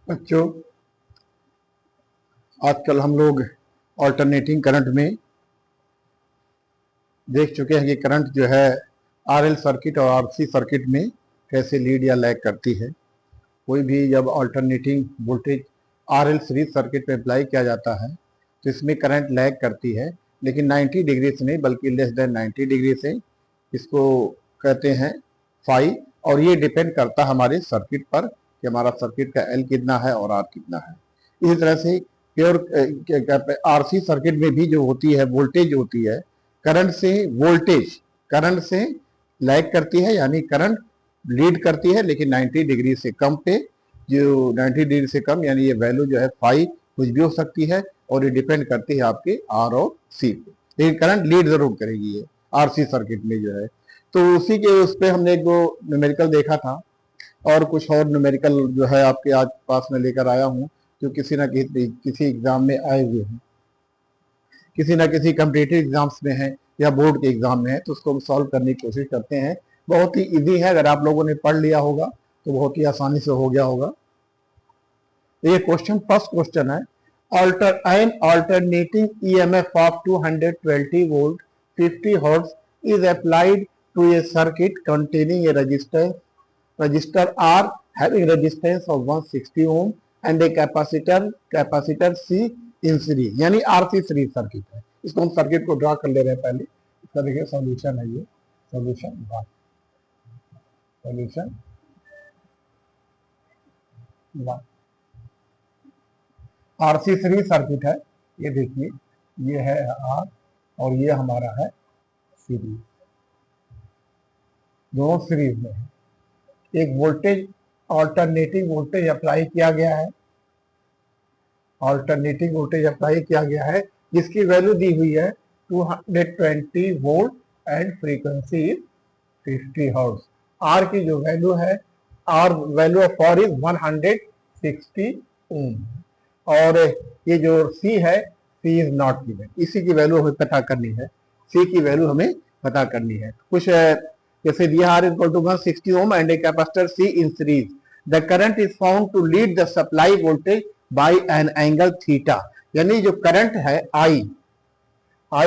बच्चों, आजकल हम लोग ऑल्टरनेटिंग करंट में देख चुके हैं कि करंट जो है आरएल सर्किट और आरसी सर्किट में कैसे लीड या लैग करती है। कोई भी जब alternating voltage RL series circuit में अप्लाई किया जाता है तो इसमें करंट लैग करती है, लेकिन 90 डिग्री से नहीं बल्कि लेस देन 90 डिग्री से। इसको कहते हैं फाई, और ये डिपेंड करता है हमारे सर्किट पर कि हमारा सर्किट का एल कितना है और आर कितना है। इसी तरह से प्योर आरसी सर्किट में भी जो होती है वोल्टेज होती है करंट से लैग करती है, यानी करंट लीड करती है लेकिन 90 डिग्री से कम पे। जो 90 डिग्री से कम यानी ये वैल्यू जो है फाई कुछ भी हो सकती है, और ये डिपेंड करती है आपके आर और सी पे, लेकिन करंट लीड जरूर करेगी ये आरसी सर्किट में जो है। तो उसी के उस पर हमने एक दो न्यूमेरिकल देखा था, और कुछ और न्यूमेरिकल जो है आपके आज पास में लेकर आया हूँ, जो किसी न किसी एग्जाम में आए हुए हैं, किसी न किसी कम्पिटिटिव एग्जाम्स में है या बोर्ड के एग्जाम में है, तो उसको हम सॉल्व करने की कोशिश करते हैं। बहुत ही इजी है, अगर आप लोगों ने पढ़ लिया होगा तो बहुत ही आसानी से हो गया होगा। ये क्वेश्चन, फर्स्ट क्वेश्चन है, an alternating EMF of 220 volt 50 hertz is applied to a circuit containing a resistor R having resistance of 160 ohm and a capacitor C in series, यानी RC सीरीज सर्किट है। इसको हम circuit को draw कर ले रहे हैं पहले। इसका देखिए सॉल्यूशन है, ये सॉल्यूशन आरसी सीरीज सर्किट है। ये देखिए, ये है आर और ये हमारा है सीरीज, दोनों सीरीज में है। एक वोल्टेज ऑल्टरनेटिंग वोल्टेज अप्लाई किया गया है, ऑल्टरनेटिंग वोल्टेज अप्लाई किया गया है जिसकी वैल्यू दी हुई है 220 volt and frequency 50 hertz. R की जो वैल्यू है, R value of R is 160 ohm, और ये जो सी है, सी इज नॉट गिवन, इसी की वैल्यू हमें पता करनी है, सी की वैल्यू हमें पता करनी है। कुछ जैसे दिया R equal to 160 ohm and a capacitor C in series, the current is found to lead the supply voltage by an angle theta, यानी जो करंट है आई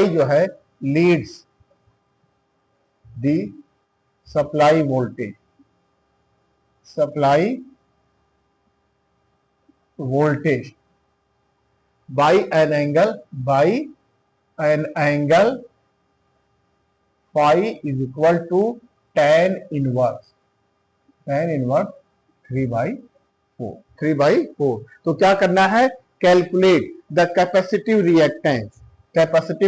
जो है leads the supply voltage by an angle phi is equal to tan inverse 3/4। तो क्या करना है, calculate the capacitive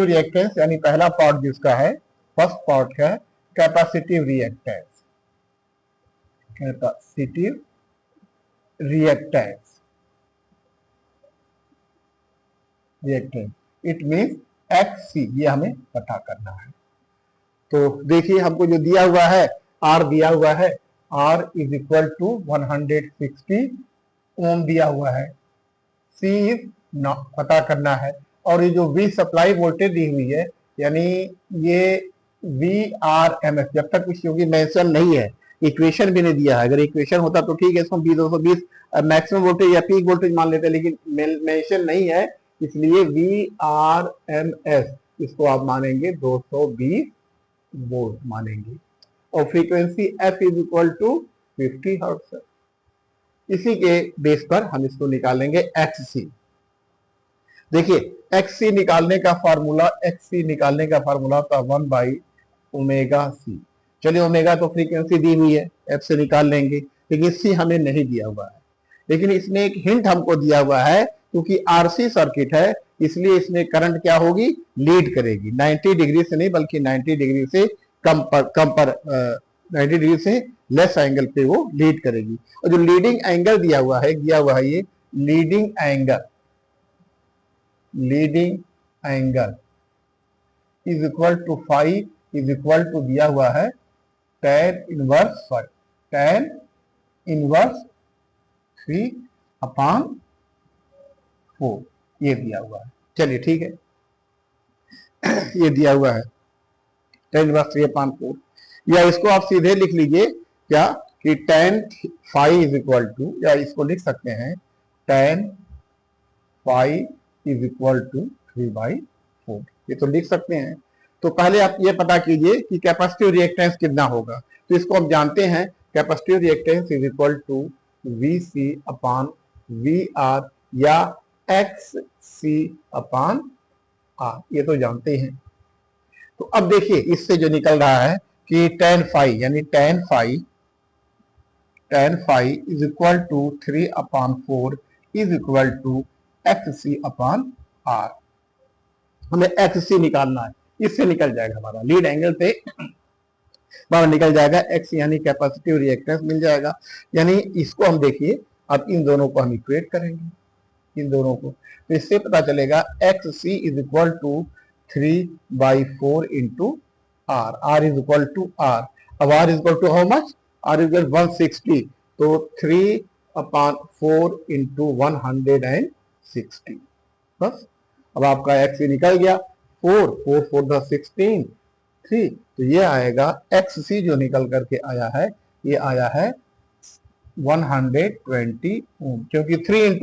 reactance, यानी पहला पार्ट जिसका है, फर्स्ट पार्ट है capacitive reactance it means XC, ये हमें पता करना है। तो देखिए, हमको जो दिया हुआ है, R दिया हुआ है, R इज इक्वल टू 160 ओम दिया हुआ है, C इज पता करना है, और ये जो V सप्लाई वोल्टेज दी हुई है, यानी ये VRMS, जब तक कुछ योगी मेंशन नहीं है, इक्वेशन भी नहीं दिया है। अगर इक्वेशन होता तो ठीक है, इसको 220 मैक्सिमम वोल्टेज या पीक वोल्टेज मान लेते हैं, लेकिन मेंशन नहीं है, इसलिए VRMS इसको आप मानेंगे 220 वोल्ट मानेंगे, और frequency F is equal to 50 hertz. इसी के बेस पर हम इसको निकालेंगे XC। देखिए, XC निकालने का फार्मूला था 1/ओमेगा C। चलिए, ओमेगा तो फ्रीक्वेंसी दी हुई है, F से निकाल लेंगे, लेकिन C हमें नहीं दिया हुआ है। लेकिन इसमें एक हिंट हमको दिया हुआ है, क्योंकि आरसी सर्किट है इसलिए इसमें करंट क्या होगी, लीड करेगी, 90 डिग्री से नहीं बल्कि 90 डिग्री से कम पर 90 डिग्री से लेस एंगल पे वो लीड करेगी। और जो लीडिंग एंगल दिया हुआ है ये leading angle is equal to phi is equal to दिया हुआ है tan इनवर्स 3/4, ये दिया हुआ है। चलिए ठीक है, ये दिया हुआ है tan इनवर्स 3/4, या इसको आप सीधे लिख लीजिए क्या कि tan phi is equal to, या इसको लिख सकते हैं tan phi is equal to 3/4। ये तो लिख सकते हैं। तो पहले आप ये पता कीजिए कि कैपेसिटिव रिएक्टेंस कितना होगा। तो इसको हम जानते हैं, capacitive reactance is equal to VC upon VR या XC अपान R, ये तो जानते हैं। तो अब देखिए इससे जो निकल रहा है कि tan phi यानी tan phi is equal to 3/4 is equal to XC upon R। हमें XC निकालना है, इससे निकल जाएगा हमारा लीड एंगल से बाहर निकल जाएगा x, यानी कैपेसिटिव रिएक्टेंस मिल जाएगा। यानी इसको हम देखिए, अब इन दोनों को हम इक्वेट करेंगे, इन दोनों को, तो इससे पता चलेगा XC is equal to 3/4 into R, R is equal to R। अब R is equal to how much, R is equal 160, तो 3/4 इंटू 160 बस। अब आपका XC निकल गया, 4 4 16 3, तो ये आएगा XC जो निकल करके आया है, ये आया है 120 ओम, क्योंकि 3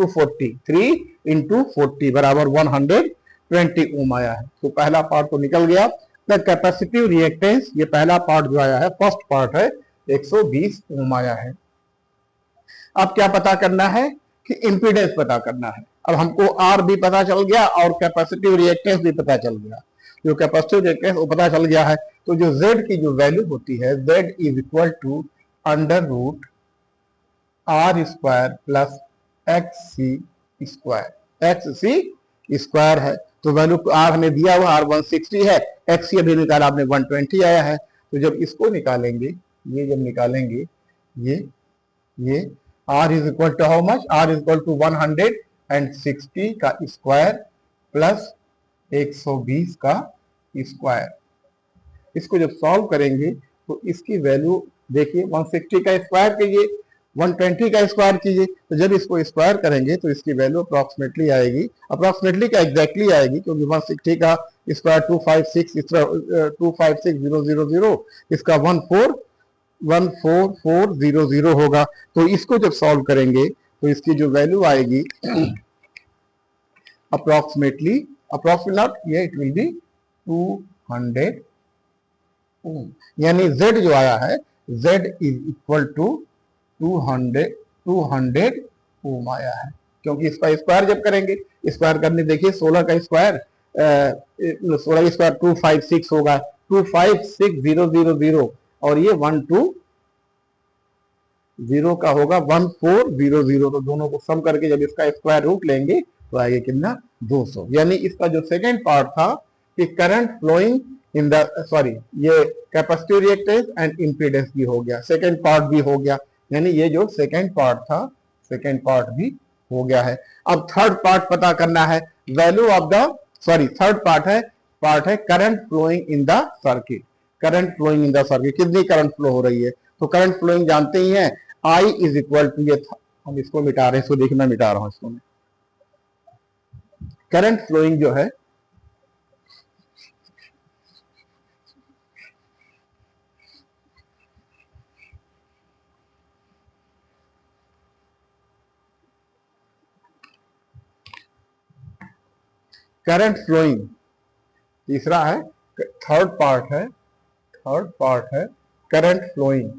इंटू 40 बराबर 120 ओम आया है। तो पहला पार्ट तो निकल गया। कैपेसिटिव रिएक्टेंस, ये पहला पार्ट जो आया है, फर्स्ट पार्ट है, 120 ओम आया है। अब क्या पता करना है कि इंपीडेंस पता करना है। अब हमको R भी पता चल गया और कैपेसिटिव रिएक्टेंस भी पता चल गया। जो कैपेसिटिव रिएक्टेंस वो पता चल गया है, तो जो Z की जो वैल्यू होती है, Z is equal to under root R square plus XC square है। तो वैल्यू R हमें दिया हुआ R 160 है, XC अभी निकाला आपने 120 आया है। तो जब इसको निकालेंगे, ये जब निकालेंगे, ये R is equal to how much, R is equal to 160 का स्क्वायर प्लस 120 का स्क्वायर। इसको जब सॉल्व करेंगे तो इसकी वैल्यू देखिए, 160 का स्क्वायर कीजिए, 120 का स्क्वायर कीजिए, तो जब इसको स्क्वायर करेंगे तो इसकी वैल्यू अप्रोक्सीमेटली आएगी, अप्रोक्सीमेटली का एग्जैक्टली आएगी, क्योंकि 160 का स्क्वायर 256,000, इसका 144,000 होगा। तो इसको जब सॉल्व करेंगे तो इसकी जो वैल्यू आएगी अप्रोक्सीमेटली नॉट, ये इट विल बी 200 ओम। यानी Z जो आया है, Z इज इक्वल टू 200 ओम आया है, क्योंकि इसका स्क्वायर जब करेंगे, स्क्वायर करने देखिए 16 का स्क्वायर 256 होगा, 256,000 और ये 120 का होगा 1400। तो दोनों को सम करके जब इसका स्क्वायर रूट लेंगे तो आएगा कितना, 200। यानी इसका जो सेकेंड पार्ट था कि current flowing in the, sorry, ये कैपेसिटिव रिएक्टेंस एंड इंपीडेंस भी हो गया, सेकेंड पार्ट भी हो गया। यानी ये जो सेकेंड पार्ट था, सेकेंड पार्ट भी हो गया है। अब थर्ड पार्ट पता करना है, value of the, sorry, third part है current flowing in the circuit. Current flowing in the circuit, कितनी करंट फ्लो हो रही है। तो करंट फ्लोइंग जानते ही हैं, I इज इक्वल टू, ये हम इसको मिटा रहे हैं, इसको देखिए मैं मिटा रहा हूं इसको। करंट फ्लोइंग जो है, करंट फ्लोइंग तीसरा है, थर्ड पार्ट है current flowing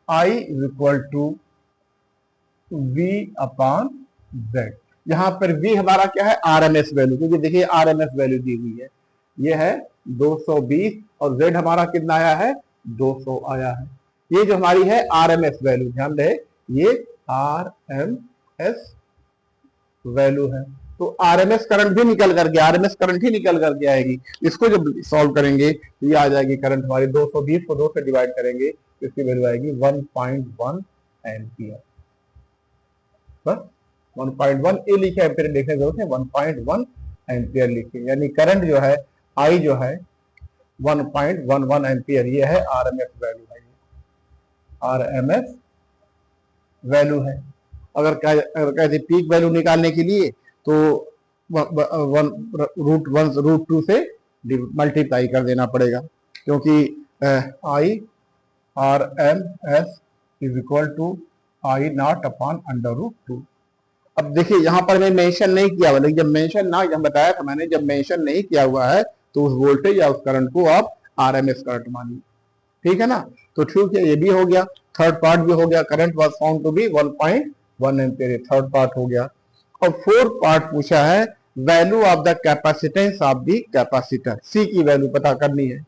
I is equal to V upon Z। यहां पर V हमारा क्या है, RMS वैल्यू, क्योंकि देखिए RMS वैल्यू दी हुई है, ये है 220 और Z हमारा कितना आया है, 200 आया है। ये जो हमारी है RMS वैल्यू, ध्यान रहे ये RMS वैल्यू है। तो RMS करंट भी निकल करके, RMS करंट ही निकल करके आएगी। इसको जब सॉल्व करेंगे तो ये आ जाएगी करंट हमारी, 220 को 2 से डिवाइड करेंगे तो इसकी वैल्यू आएगी 1.1 एम्पियर। बस 1.1 ए लिखे, एम्पियर लिखने की जरूरत है, 1.1 एम्पियर लिखे। यानी करंट जो है, I जो है 1.11 एम्पियर, ये है RMS वैल्यू है, RMS वैल्यू है। अगर कहते पीक वैल्यू निकालने के लिए तो √1 √2 से मल्टीप्लाई कर देना पड़ेगा। क्योंकि I R M S is equal to I not upon under root 2। अब देखिए यहाँ पर मैं मेंशन नहीं किया हुआ, लेकिन जब मेंशन ना, जब बताया था मैंने, जब मेंशन नहीं किया हुआ है तो उस वोल्टेज या उस करंट को आप आरएमएस करंट मानिए, ठीक है ना। तो ठीक है, ये भी हो गया, थर्ड पार्ट भी हो गया, current was found to be 1.1 ampere, third part हो गया। और फोर्थ पार्ट पूछा है value of the capacitance of the capacitor, C की वैल्यू पता करनी है,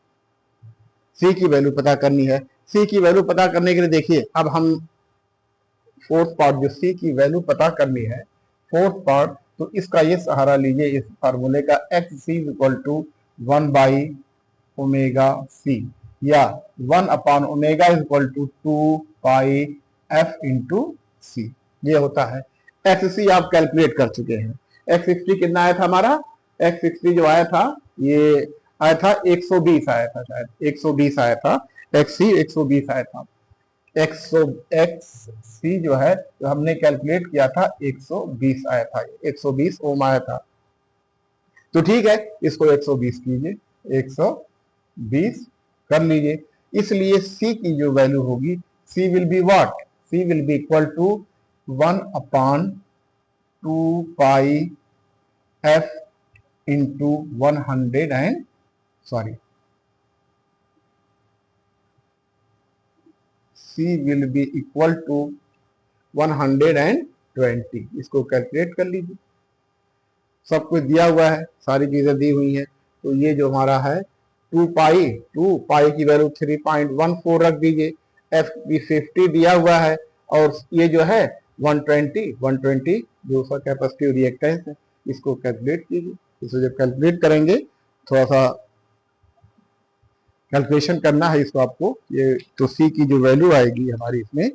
सी की वैल्यू पता करनी है। सी की वैल्यू पता करने के लिए देखिए, अब हम फोर्थ पार्ट जो सी की वैल्यू पता करनी है, फोर्थ पार्ट, तो इसका ये सहारा लीजिए, इस फार्मूले का, X C equal to 1 by omega C, या 1 upon omega is equal to 2 pi F into C, ये होता है। एक्स सी आप कैलकुलेट कर चुके हैं, एक्स 60 कितना आया था हमारा, एक्स 60 जो आया था, ये आया था 120 आया था, शायद 120 आया था, एक्स सी 120 आया था। एक्स सी जो है, जो हमने कैलकुलेट किया था 120 आया था, 120 ओम आया था। तो ठीक है, इसको 120 कीजिए, 120 कर लीजिए। इसलिए सी की जो वैल्यू होगी, C will be what, C will be equal to 1 upon 2 pi F into 100 and sorry, C will be equal to 120, इसको कैलकुलेट कर लीजिए, सब कुछ दिया हुआ है, सारी चीजें दी हुई हैं। तो ये जो हमारा है 2 पाई की वैल्यू 3.14 रख दीजिए, एफ भी 50 दिया हुआ है, और ये जो है 120 जो उसका कैपेसिटिव रिएक्टेंस है, इसको कैलकुलेट कीजिए। इसको जब कैलकुलेट करेंगे, थोड़ा सा कैलकुलेशन करना है इसको आपको, ये तो सी की जो वैल्यू आएगी हमारी इसमें,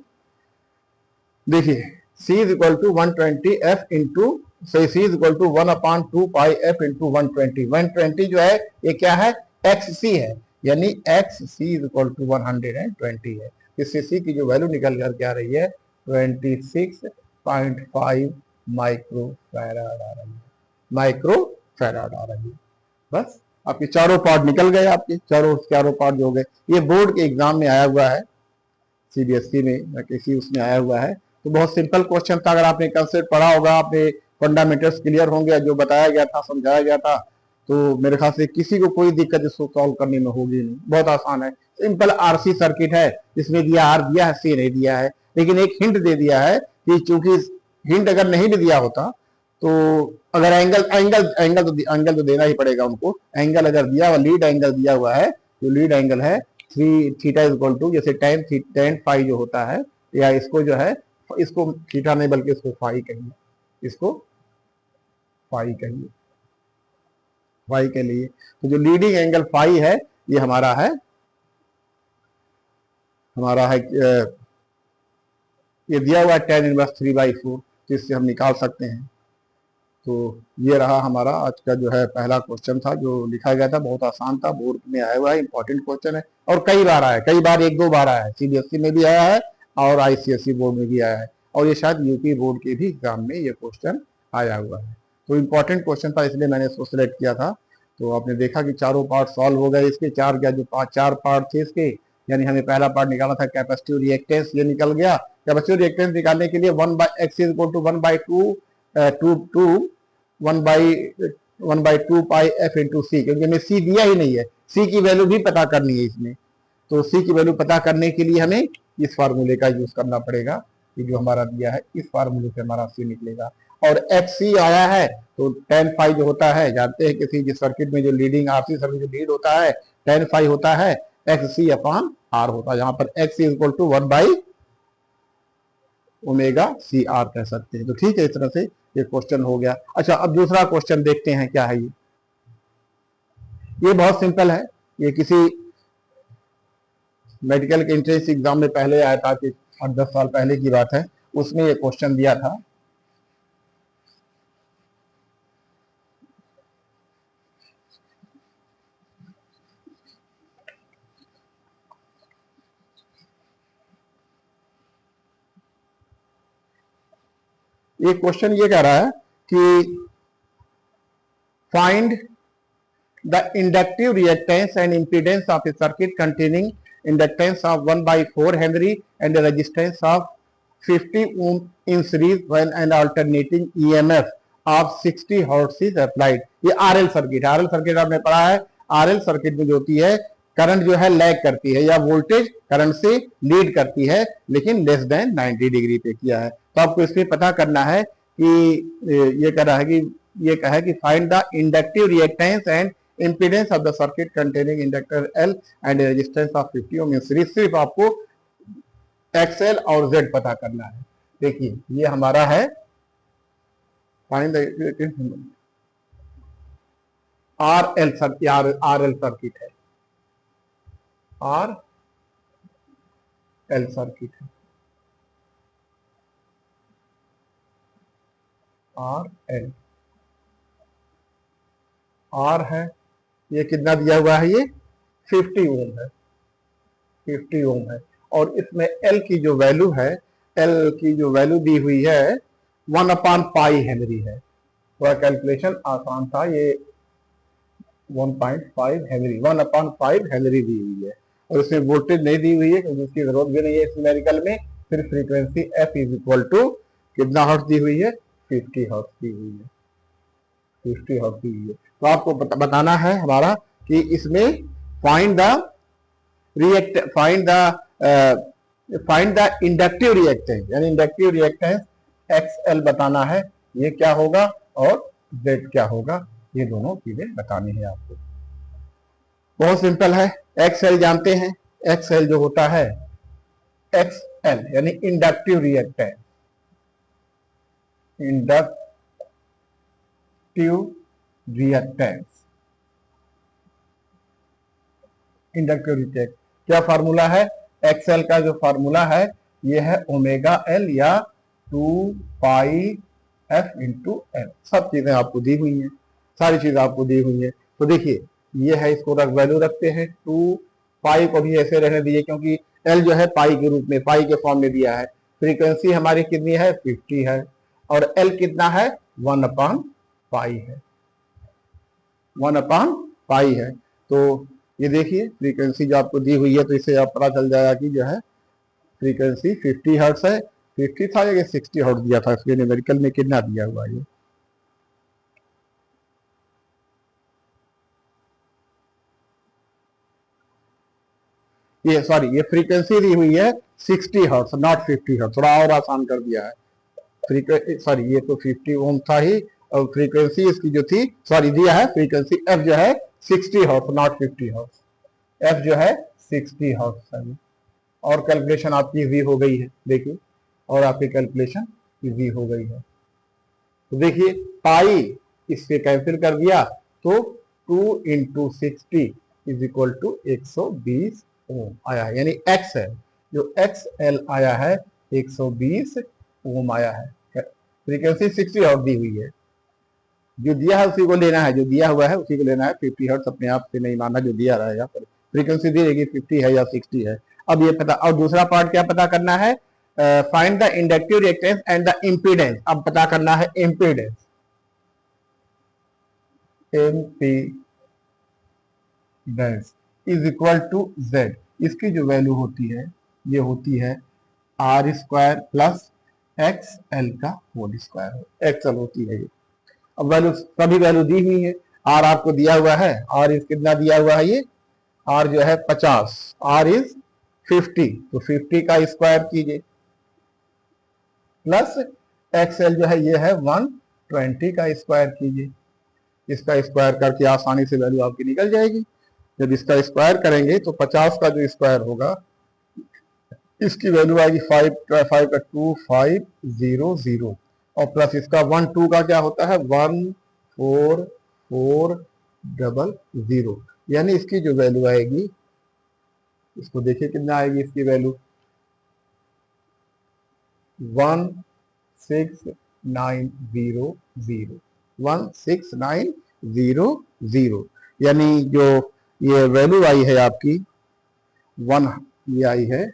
देखिए C is equal to 120 F into, C is equal to 1 upon 2 pi F into 120, 120 जो है ये क्या है, एक्स सी है, यानी X C is equal to 120 है। इससे सी की जो वैल्यू निकल कर के आ रही है 26.5 माइक्रो फैराड आ रही है, माइक्रो फैराड आ रही है। बस आपके चारों पार्ट निकल गए, आपके चारों पार्ट जो हो गए। ये बोर्ड के एग्जाम में आया हुआ है, सीबीएसई में या किसी उसमें आया हुआ है। तो बहुत सिंपल क्वेश्चन था, अगर आपने कंसेप्ट पढ़ा होगा, आपने फंडामेंटल्स क्लियर होंगे, जो बताया गया था, समझाया गया था, तो मेरे ख्याल से किसी को कोई दिक्कत इसको सॉल्व करने में होगी नहीं, बहुत आसान है। सिंपल आरसी सर्किट है, इसमें दिया आर दिया है, सी नहीं दिया है, लेकिन एक हिंट दे दिया है कि चूंकि हिंट अगर नहीं भी दिया होता तो अगर एंगल तो देना ही पड़ेगा उनको, एंगल अगर दिया हुआ, लीड एंगल दिया हुआ है, जो लीड एंगल है 3 थीटा इज इक्वल टू, जैसे टेन फाई जो होता है, या इसको जो है, इसको थीटा नहीं बल्कि इसको फाई कहिए, इसको फाई कहिए, फाई के लिए। तो जो लीडिंग एंगल फाई है, ये हमारा है ये दिया हुआ है tan इनवर्स 3/4, तो इससे हम निकाल सकते हैं। तो ये रहा हमारा आज का जो है पहला क्वेश्चन था, जो लिखा गया था, बहुत आसान था, बोर्ड में आया हुआ है, इंपॉर्टेंट क्वेश्चन है, और कई बार आया है, कई बार 1-2 बार आया है, सीबीएसई में भी आया है और आईसीएसई बोर्ड में भी आया है, और ये शायद यूपी बोर्ड के भी एग्जाम में ये क्वेश्चन आया हुआ है। तो इंपॉर्टेंट क्वेश्चन था, इसलिए मैंने इसको सिलेक्ट किया था। तो आपने देखा कि चारों पार्ट सॉल्व हो गए इसके, चार पार्ट थे इसके, यानी हमें पहला पार्ट निकालना था कैपेसिटिव रिएक्टेंस, ये निकल गया। कैपेसिटिव रिएक्टेंस निकालने के लिए 1/2 पाई एफ इंटू सी, क्योंकि हमें सी दिया ही नहीं है, सी की वैल्यू भी पता करनी है इसमें। तो सी की वैल्यू पता करने के लिए हमें इस फार्मूले का यूज करना पड़ेगा, कि जो हमारा दिया है, इस फार्मूले से हमारा सी निकलेगा। और एक्स सी आया है, तो tan फाई जो होता है, जानते हैं किसी जिस सर्किट में जो लीडिंग आरसी सर्किट जो लीड होता है, tan फाई होता है एक्स सी अपॉन आर होता है, जहां पर X C equal to 1 omega C or कह सकते हैं। तो ठीक है, इस तरह से ये क्वेश्चन हो गया। अच्छा, अब दूसरा क्वेश्चन देखते हैं क्या है। ये बहुत सिंपल है, ये किसी मेडिकल के एंट्रेंस एग्जाम में पहले आया था, कि 8-10 साल पहले की बात है, उसमें ये क्वेश्चन दिया था। ये क्वेश्चन ये कह रहा है कि find the inductive reactance and impedance of a circuit containing inductance of 1/4 Henry and a resistance of 50 ohm in series when an alternating EMF of 60 Hz is applied। ये RL सर्किट, RL सर्किट आपने पढ़ा है। RL circuit में जो होती है current जो है लैग करती है या वोल्टेज करंट से लीड करती है, लेकिन लेस देन 90 डिग्री पे किया है। तो आपको इसमें पता करना है कि ये कह रहा है कि ये कहा है कि find the inductive reactance and impedance of the circuit containing inductor L and a resistance of 50 ohm in series। सिर्फ आपको XL और Z पता करना है। देखिए ये हमारा है फाइंड द RL सर्किट है, RL सर्किट है, RL R है, ये कितना दिया हुआ है, ये 50 ओम है, 50 ओम है। और इसमें L की जो वैल्यू है, L की जो वैल्यू दी हुई है 1/π हेनरी है। थोड़ा कैलकुलेशन आसान था, ये 1.5 हेनरी 1/5 हेनरी दी हुई है। और इसमें वोल्टेज नहीं दी हुई है क्योंकि उसकी जरूरत भी नहीं है इस न्यूमेरिकल में। फिर frequency F is equal to कितना हर्ट्ज दी हुई है, 50 हर्ट्ज दी हुई है, 50 हर्ट्ज दी हुई है। तो आपको बताना है हमारा कि इसमें फाइंड द इंडक्टिव रिएक्टेंस, यानी इंडक्टिव रिएक्टेंस XL बताना है, ये क्या होगा और Z क्या होगा, ये दोनों चीजें बतानी है आपको। बहुत सिंपल है, XL जानते हैं, XL जो होता है XL यानी इंडक्टिव रिएक्टेंस, इंडक्टिव रिएक्टेंस क्या फार्मूला है, XL का जो फार्मूला है ये है ओमेगा L या 2πf इंटू L। सब चीजें आपको दी हुई हैं, सारी चीजें आपको दी हुई हैं। तो देखिए ये है, इसको वैल्यू रखते हैं, 2π को भी ऐसे रहने दीजिए क्योंकि L जो है पाई के रूप में, पाई के फॉर्म में दिया है। फ्रीक्वेंसी हमारी कितनी है, 50 है, और L कितना है, 1/π है, 1/π है। तो ये देखिए फ्रीक्वेंसी जो आपको दी हुई है, तो इससे आप पता चल जाएगा कि जो है फ्रीक्वेंसी 50 हर्ट्ज है। 50 था या 60 हर्ट्ज दिया था, इसके न्यूमेरिकल में कितना दिया हुआ है, ये सॉरी ये फ्रीक्वेंसी दी हुई है 60 हर्ट्ज नॉट 50 हर्ट्ज, थोड़ा और आसान कर दिया है। सॉरी ये तो 50 ओम था ही, और फ्रीक्वेंसी इसकी जो थी सॉरी दिया है फ्रीक्वेंसी F जो है 60 हर्ट्ज नॉट 50 हर्ट्ज, F जो है 60 हर्ट्ज है। और कैलकुलेशन आपकी इजी हो गई है, देखिए, और आपकी कैलकुलेशन इजी हो गई है। तो देखिए पाई इससे कैंसिल कर दिया तो 2 × 60 इज इक्वल टू 120 ओम आया है, यानी XL जो XL आया है 120 ओम आया है। फ्रीक्वेंसी 60 हर्ट्ज दी हुई है, जो दिया है उसी को लेना है, जो दिया हुआ है उसी को लेना है। 50 हर्ट्ज अपने आप से नहीं मानना, जो दिया रहेगा, फ्रीक्वेंसी दी रहेगी 50 है या 60 है। अब ये पता, और दूसरा पार्ट क्या पता करना है, find the inductive reactance and the impedance. अब पता करना है impedance, impedance is equal to Z। इसकी जो वैल्यू होती है ये होती है R² प्लस XL का होल स्क्वायर, XL होती है ये। अब वैल्यू सभी वैल्यू दी हुई है, R आपको दिया हुआ है, R इज कितना दिया हुआ है, ये R जो है 50, R इज 50, तो 50 का स्क्वायर कीजिए, प्लस XL जो है ये है 120 का स्क्वायर कीजिए। इसका स्क्वायर करके आसानी से वैल्यू आपकी निकल जाएगी। जब इसका स्क्वायर करेंगे तो 50 का जो स्क्वायर होगा इसकी वैल्यू आएगी 5 का 2 500, और प्लस इसका 1 2 का क्या होता है 14400, यानी इसकी जो वैल्यू आएगी, इसको देखिए कितना आएगी इसकी वैल्यू 16900, यानी जो ये वैल्यू आई है आपकी 1 ये आई है,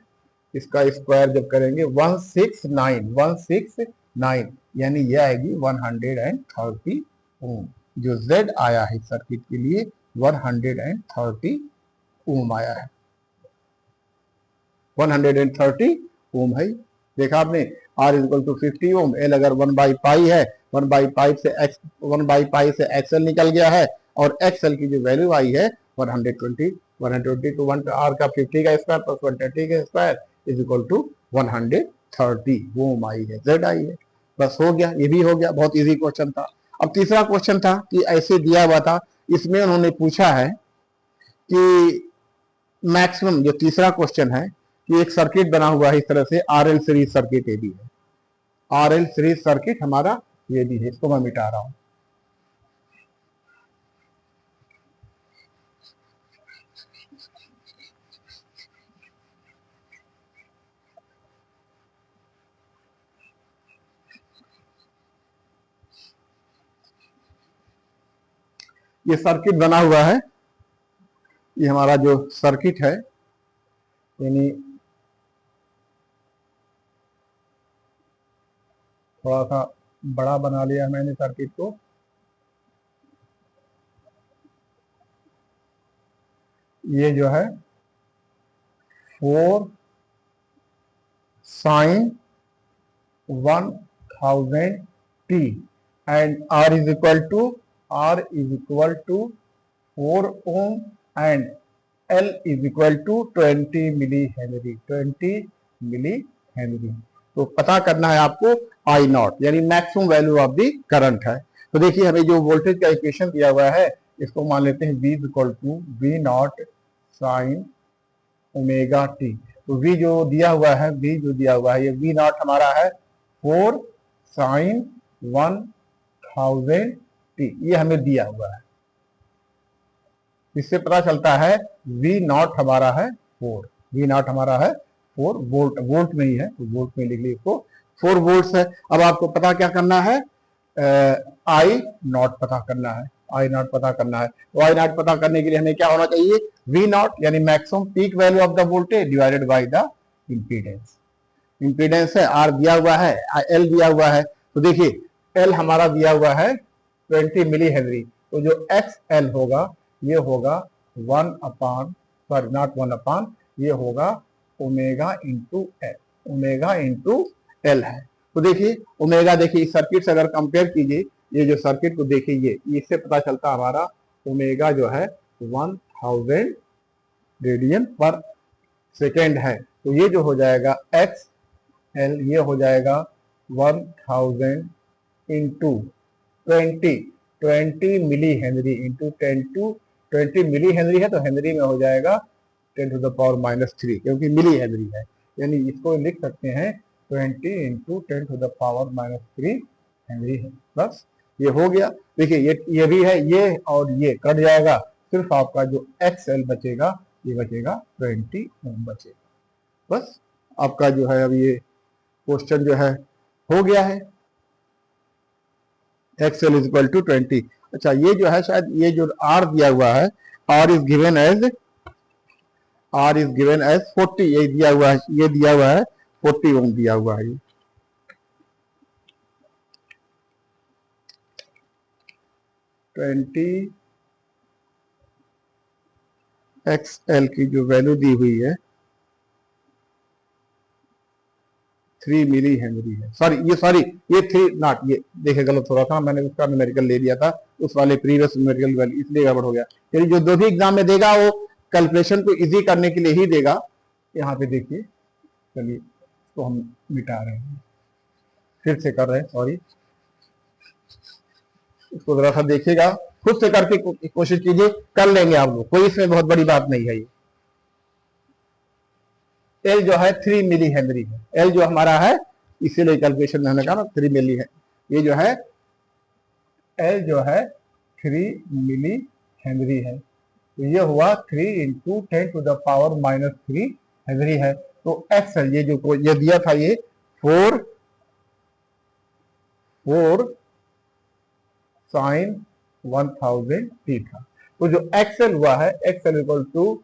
इसका स्क्वायर जब करेंगे 169, यानी ये आएगी 130 ओम। जो Z आया है सर्किट के लिए 130 ओम आया है। 130 ओम है, देखा आपने। R equal to 50 ohm. L अगर 1/पाई है, 1/पाई से एक्स, 1/पाई से एक्सएल निकल गया है, और एक्सएल की जो वैल्यू आई है 120, 120 टू 1 आर का 50 का स्क्वायर प्लस 130 का स्क्वायर इज इक्वल टू 130 ओम आई है, जेड आई है। बस हो गया, ये भी हो गया, बहुत इजी क्वेश्चन था। अब तीसरा क्वेश्चन था कि ऐसे दिया हुआ था, इसमें उन्होंने पूछा है कि मैक्सिमम, जो तीसरा क्वेश्चन है कि एक सर्किट बना हुआ है इस तरह से, आरएल सीरीज सर्किट ये भी है, आरएल सीरीज सर्किट हमारा ये भी है, इसको मैं मिटा रहा हूं। ये सर्किट बना हुआ है, ये हमारा जो सर्किट है, यानी थोड़ा सा बड़ा बना लिया मैंने सर्किट को। ये जो है 4 sin 1000t and R is equal to 4 ohm and L is equal to 20 milli henry, 20 milli henry. तो पता करना है आपको आई नॉट, यानी maximum value of the current है। तो देखिए हमें जो वोल्टेज का इक्वेशन दिया हुआ है, इसको मान लेते हैं V equal to V not sine omega T. तो V जो दिया हुआ है, V जो दिया हुआ है, ये V नॉट हमारा है 4 साइन 1000t, ये हमें दिया हुआ है। इससे पता चलता है V नॉट हमारा है 4, V नॉट हमारा है 4 वोल्ट, वोल्ट में ही है तो वोल्ट में लिख ली इसको, 4 वोल्ट है। अब आपको पता क्या करना है, आई नॉट पता करना है, आई नॉट पता करना है। तो आई नॉट पता करने के लिए हमें क्या होना चाहिए, V नॉट यानी maximum peak value of the voltage divided by the impedance. Impedance है R दिया हुआ है, L दिया हुआ है। तो देखिए L हमारा दिया हुआ है 20 मिली हेनरी, तो जो XL होगा ये होगा 1 अपान, सॉरी नॉट 1 अपान, ये होगा omega into L, omega into L है। तो देखिए ओमेगा, देखिए इस सर्किट से अगर कंपेयर कीजिए, ये जो सर्किट को देखिए, ये इससे पता चलता हमारा ओमेगा जो है 1000 रेडियन पर सेकेंड है। तो ये जो हो जाएगा एक्स एल, ये हो जाएगा 1000 into 20 milli henry into 20 milli henry है, तो हेनरी में हो जाएगा 10 टू द पावर -3, क्योंकि मिली हेनरी है, यानी इसको लिख सकते हैं 20 into 10 to the power -3 henry है। बस ये हो गया। देखिए ये भी है, ये और ये कट जाएगा, सिर्फ आपका जो एक्सएल बचेगा, ये बचेगा 20 ओम बचेगा। बस आपका जो है अब ये क्वेश्चन जो है हो गया है, एक्सएल इज इक्वल टू 20। अच्छा ये जो है, शायद ये जो आर दिया हुआ है, आर इज गिवन एज 40, ये दिया हुआ है, ये दिया हुआ है 40 ओम दिया हुआ है। 20 XL की जो वैल्यू दी हुई है 3 मिली हेनरी है, सॉरी ये 3 नॉट, ये देखे गलत हो रहा था, मैंने उसका न्यूमेरिकल ले लिया था, उस वाले प्रीवियस न्यूमेरिकल वैल्यू, इसलिए गड़बड़ हो गया। यानी जो दो भी एग्जाम में देगा वो कैलकुलेशन को इजी करने के लिए ही देगा। यहाँ पे देखिए, चलिए इसको हम मिटा रहे हैं, फिर से कर रहे हैं, सॉरी, इसको जरा सा देखिएगा, खुद से करके कोशिश कीजिए, कर लेंगे आप लोग, कोई इसमें बहुत बड़ी बात नहीं है। ये एल जो है 3 मिली हेनरी है, एल जो हमारा है, इसीलिए कैलकुलेशन में हमने कहा ना 3 मिली है, ये जो है एल जो है 3 मिली हेनरी है। तो ये हुआ 3 into 10 to the power -3 henry है। तो एक्स है, ये जो ये दिया था, ये 4 साइन 1000t था। तो जो एक्सएल हुआ है, XL equal to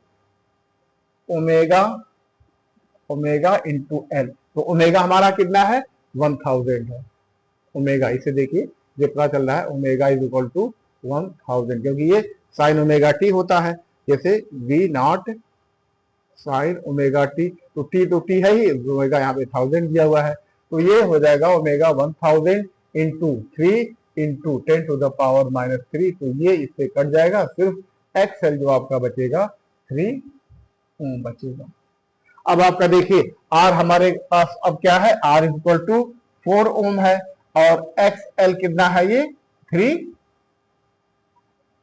omega into L. तो ओमेगा हमारा कितना है, 1000 है ओमेगा। इसे देखिए, ये पता चल रहा है ओमेगा इज इक्वल टू 1000, क्योंकि ये साइन ओमेगा टी होता है, जैसे V not sine omega T, तो टी है ही, ओमेगा यहाँ पे 1000 दिया हुआ है, तो ये हो जाएगा ओमेगा 1000 इंटू 3 इंटू 10⁻³ तो ये इससे कट जाएगा, सिर्फ एक्सएल जो आपका बचेगा 3 ओम बचेगा। अब आपका देखिए आर हमारे पास अब क्या है, आर इक्वल टू 4 ओम है और एक्सएल कितना है, ये 3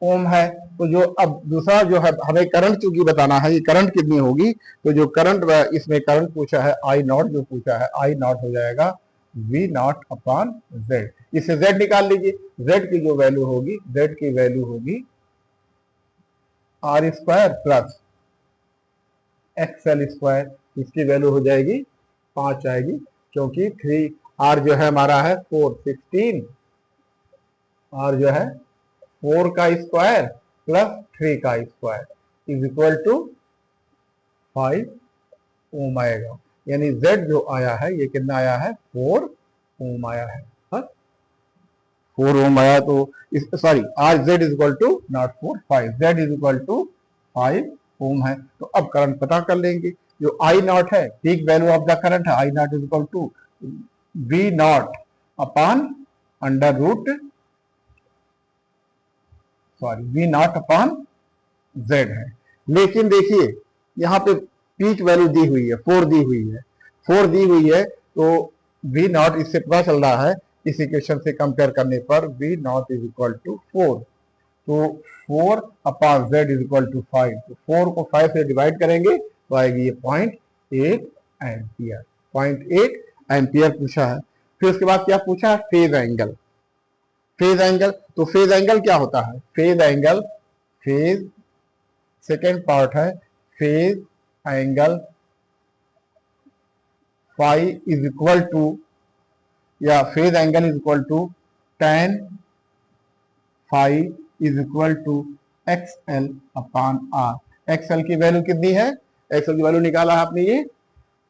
ओम है। तो जो अब दूसरा जो है हमें करंट चूंकि बताना है, ये करंट कितनी होगी, तो जो करंट इसमें करंट पूछा है आई नॉट, जो पूछा है आई नॉट हो जाएगा वी नॉट अपॉन जेड। इससे जेड निकाल लीजिए, जेड की जो वैल्यू होगी, जेड की वैल्यू होगी R square plus XL square, इसकी वैल्यू हो जाएगी 5 आएगी, क्योंकि 3 आर जो है हमारा है 4 16, आर जो है 4 का स्क्वायर प्लस 3 का स्क्वायर इज इक्वल टू 5 ओम आएगा। यानी Z जो आया है ये कितना आया है, 4 ओम आया है, 4 ओम आया। तो sorry R Z is equal to not 4 5, Z is equal to 5 ohm है। तो अब करंट पता कर लेंगे, जो आई नॉट है, peak value of the current है, I not is equal to V not upon under root sorry V not upon Z है। लेकिन देखिए यहाँ पे पीक वैल्यू दी हुई है, 4 दी हुई है, 4 दी हुई है, तो वी नॉट इससे पता चल रहा है, इस इक्वेशन से कंपेयर करने पर V not is equal to 4, तो 4 upon Z is equal to 5, तो 4 को 5 से डिवाइड करेंगे तो आएगी ये 0.8 एम्पियर, 0.8 एम्पियर पूछा है। फिर उसके बाद क्या पूछा है, फेज एंगल। फेज एंगल, तो फेज एंगल क्या होता है, phase angle, phase second part है, phase angle phi is equal to, या phase angle is equal to tan phi is equal to XL upon R. XL की value कितनी है, XL की वैल्यू निकाला है आपने, ये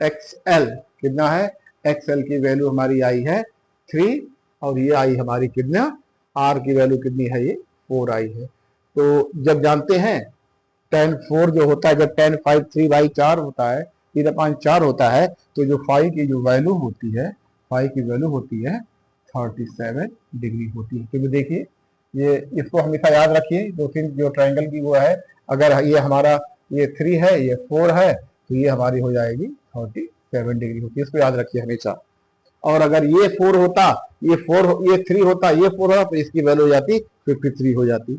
एक्सएल कितना है, एक्सएल की वैल्यू हमारी आई है 3 और ये आई हमारी कितना, आर की वैल्यू कितनी है, ये 4 आई है। तो जब जानते हैं tan 4 जो होता है, जब tan 5 3/4 होता है, 3/4 होता है, तो जो फाई की जो वैल्यू होती है, फाई की वैल्यू होती है 37 डिग्री होती है। क्योंकि देखिए ये इसको हमेशा याद रखिए, दो तीन जो ट्रायंगल की वो है, अगर ये हमारा ये 3 है, ये 4 है, तो ये हमारी हो जाएगी 37 डिग्री होती है, इसको याद रखिए हमेशा। और अगर ये 4 होता, ये 3 होता, ये 4 होता, तो इसकी वैल्यू हो जाती 53 हो जाती।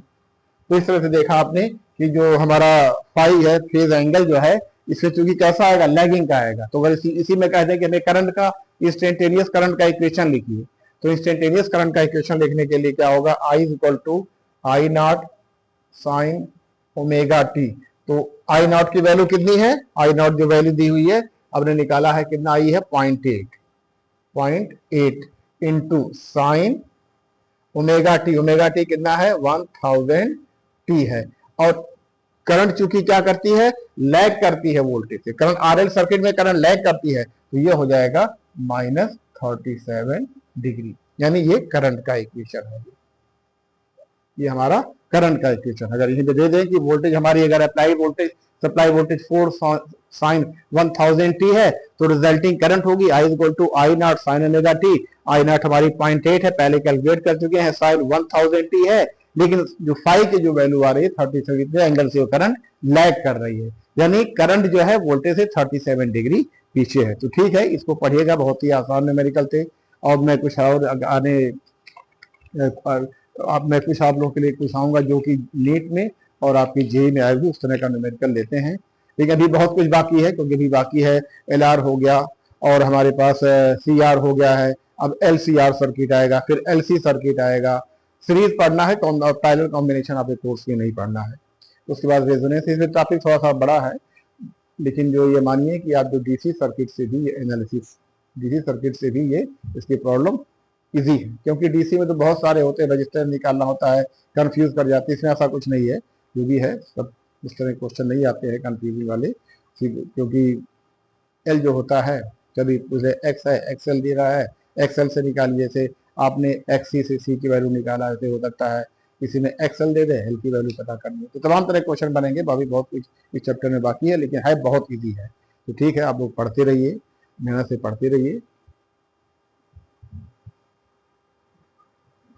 तो इस तरह से देखा आपने कि जो हमारा फाई है, फेज एंगल जो है, इससे चूंकि कैसा आएगा, लैगिंग का आएगा। तो अगर इसी में कहते हैं कि हमें करंट का, इंस्टेंटेनियस करंट का इक्वेशन लिखिए, तो इंस्टेंटेनियस करंट का इक्वेशन लिखने के लिए क्या होगा, I is equal to I not sine omega T. तो आई नॉट की वैल्यू कितनी है, आई नॉट जो वैल्यू दी हुई है आपने निकाला है, कितना आई है 0.8 into sine omega T, omega T कितना है 1000 टी है। और करंट चूंकि क्या करती है, लैग करती है वोल्टेज से, करंट आरएल सर्किट में करंट लैग करती है, तो ये हो जाएगा -37 डिग्री, यानी ये करंट का इक्वेशन है, ये हमारा करंट का इक्वेशन। अगर यहीं पे दे दें कि वोल्टेज हमारी, अगर apply voltage, supply voltage 4 sine 1000 T है, तो रिजल्टिंग करंट होगी I equal to I not sine omega T. I not हमारी 0.8 है, पहले कैलकुलेट कर चुके हैं, साइन 1000 टी है, लेकिन जो फाई की जो वैल्यू आ रही है 37 एंगल से वो करंट लैग कर रही है, यानी करंट जो है वोल्टेज से 37 डिग्री पीछे है। तो ठीक है, इसको पढ़िएगा, बहुत ही आसान न्यूमेरिकल थे। और मैं कुछ और आने अब मैं कुछ आप लोगों के लिए कुछ आऊंगा जो कि नीट में और आपकी जेई में आएगी, उस तरह का न्यूमेरिकल लेते हैं। लेकिन अभी बहुत कुछ बाकी है, क्योंकि अभी बाकी है एलआर हो गया और हमारे पास सीआर हो गया है, अब एलसीआर सर्किट आएगा, फिर एलसी सर्किट आएगा। सीरीज पढ़ना है, पैरेलल कॉम्बिनेशन आपके कोर्स में नहीं पढ़ना है। उसके बाद रेजोनेंस, इसमें टॉपिक थोड़ा सा बड़ा है, लेकिन जो ये मानिए कि आप जो डीसी सर्किट से भी एनालिसिस, डीसी सर्किट से भी ये इसकी प्रॉब्लम इजी है, क्योंकि डीसी में तो बहुत सारे होते हैं, रजिस्टर निकालना होता है, कंफ्यूज कर जाते हैं। इसमें ऐसा कुछ नहीं है, जो भी है सब उस तरह क्वेश्चन नहीं आते हैं कंफ्यूजिंग वाले, क्योंकि एल जो होता है, कभी उसे एक्स है, एक्सएल दे रहा है, एक्सएल से निकालिए, जैसे आपने एक्स सी से सी की वैल्यू निकाला, ऐसे हो सकता है किसी ने एक्सएल दे दे, एल की वैल्यू पता करनी है। तो तमाम तरह के क्वेश्चन बनेंगे, अभी बहुत कुछ इस चैप्टर में बाकी है, लेकिन है बहुत ईजी है। तो ठीक है, आप लोग पढ़ते रहिए, मेहनत से पढ़ते रहिए।